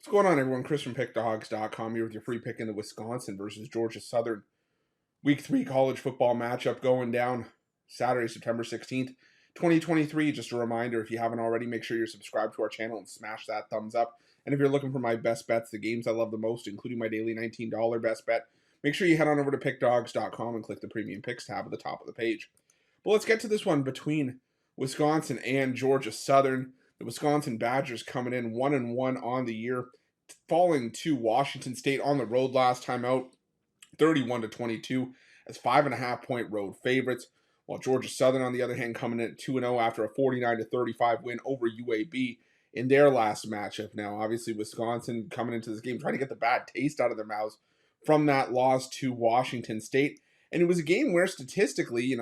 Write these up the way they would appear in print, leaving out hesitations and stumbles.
What's going on, everyone? Chris from Pickdawgz.com here with your free pick in the Wisconsin versus Georgia Southern Week 3 college football matchup going down Saturday, September 16th, 2023. Just a reminder, if you haven't already, make sure you're subscribed to our channel and smash that thumbs up. And if you're looking for my best bets, the games I love the most, including my daily $19 best bet, make sure you head on over to Pickdawgz.com and click the Premium Picks tab at the top of the page. But let's get to this one between Wisconsin and Georgia Southern. The Wisconsin Badgers coming in 1-1 on the year, falling to Washington State on the road last time out, 31-22 as 5.5-point road favorites. While Georgia Southern, on the other hand, coming in at 2-0 after a 49-35 win over UAB in their last matchup. Now, obviously, Wisconsin coming into this game trying to get the bad taste out of their mouths from that loss to Washington State. And it was a game where statistically,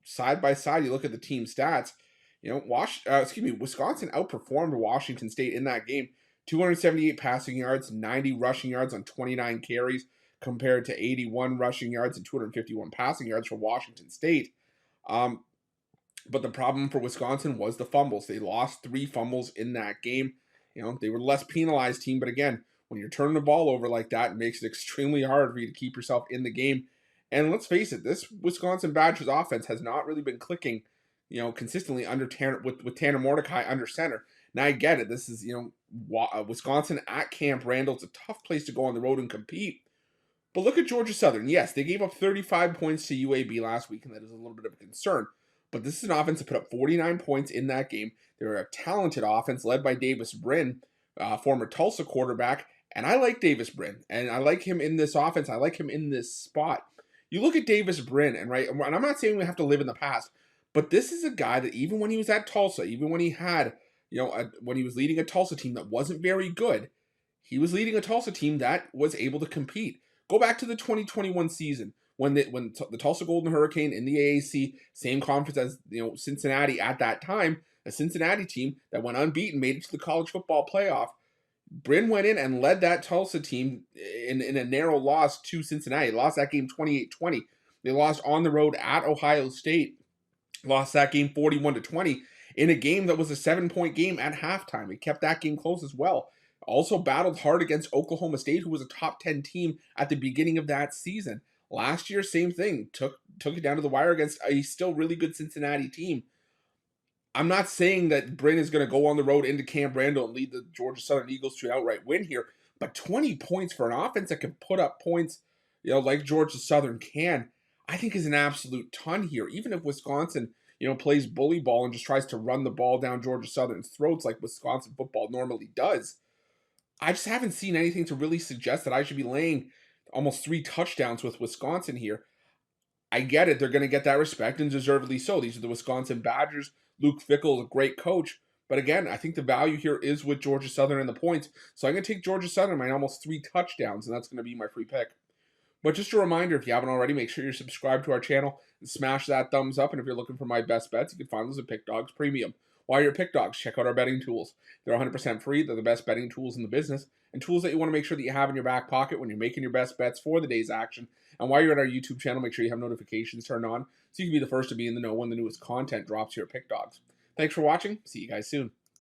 side by side, you look at the team stats, Wisconsin outperformed Washington State in that game. 278 passing yards, 90 rushing yards on 29 carries, compared to 81 rushing yards and 251 passing yards for Washington State. But the problem for Wisconsin was the fumbles. They lost 3 fumbles in that game. They were the less penalized team, but again, when you're turning the ball over like that, it makes it extremely hard for you to keep yourself in the game. And let's face it, this Wisconsin Badgers offense has not really been clicking, consistently under with Tanner Mordecai under center. Now I get it. This is, Wisconsin at Camp Randall. It's a tough place to go on the road and compete. But look at Georgia Southern. Yes, they gave up 35 points to UAB last week, and that is a little bit of a concern. But this is an offense that put up 49 points in that game. They're a talented offense led by Davis Brin, former Tulsa quarterback. And I like Davis Brin, and I like him in this offense. I like him in this spot. You look at Davis Brin, and I'm not saying we have to live in the past, but this is a guy that even when he was at Tulsa, even when he had, when he was leading a Tulsa team that wasn't very good, he was leading a Tulsa team that was able to compete. Go back to the 2021 season when the Tulsa Golden Hurricane in the AAC, same conference as Cincinnati at that time, a Cincinnati team that went unbeaten, made it to the college football playoff. Brin went in and led that Tulsa team in a narrow loss to Cincinnati. They lost that game 28-20. They lost on the road at Ohio State. Lost that game 41-20 in a game that was a 7-point game at halftime. It kept that game close as well. Also battled hard against Oklahoma State, who was a top 10 team at the beginning of that season. Last year, same thing. Took it down to the wire against a still really good Cincinnati team. I'm not saying that Brin is going to go on the road into Camp Randall and lead the Georgia Southern Eagles to an outright win here, but 20 points for an offense that can put up points, like Georgia Southern can, I think is an absolute ton here. Even if Wisconsin, plays bully ball and just tries to run the ball down Georgia Southern's throats like Wisconsin football normally does, I just haven't seen anything to really suggest that I should be laying almost 3 touchdowns with Wisconsin here. I get it. They're going to get that respect, and deservedly so. These are the Wisconsin Badgers. Luke Fickell is a great coach. But again, I think the value here is with Georgia Southern and the points. So I'm going to take Georgia Southern by almost 3 touchdowns, and that's going to be my free pick. But just a reminder, if you haven't already, make sure you're subscribed to our channel and smash that thumbs up. And if you're looking for my best bets, you can find those at Pick Dawgz Premium. While you're at Pick Dawgz, check out our betting tools. They're 100% free. They're the best betting tools in the business, and tools that you want to make sure that you have in your back pocket when you're making your best bets for the day's action. And while you're at our YouTube channel, make sure you have notifications turned on so you can be the first to be in the know when the newest content drops here at Pick Dawgz. Thanks for watching. See you guys soon.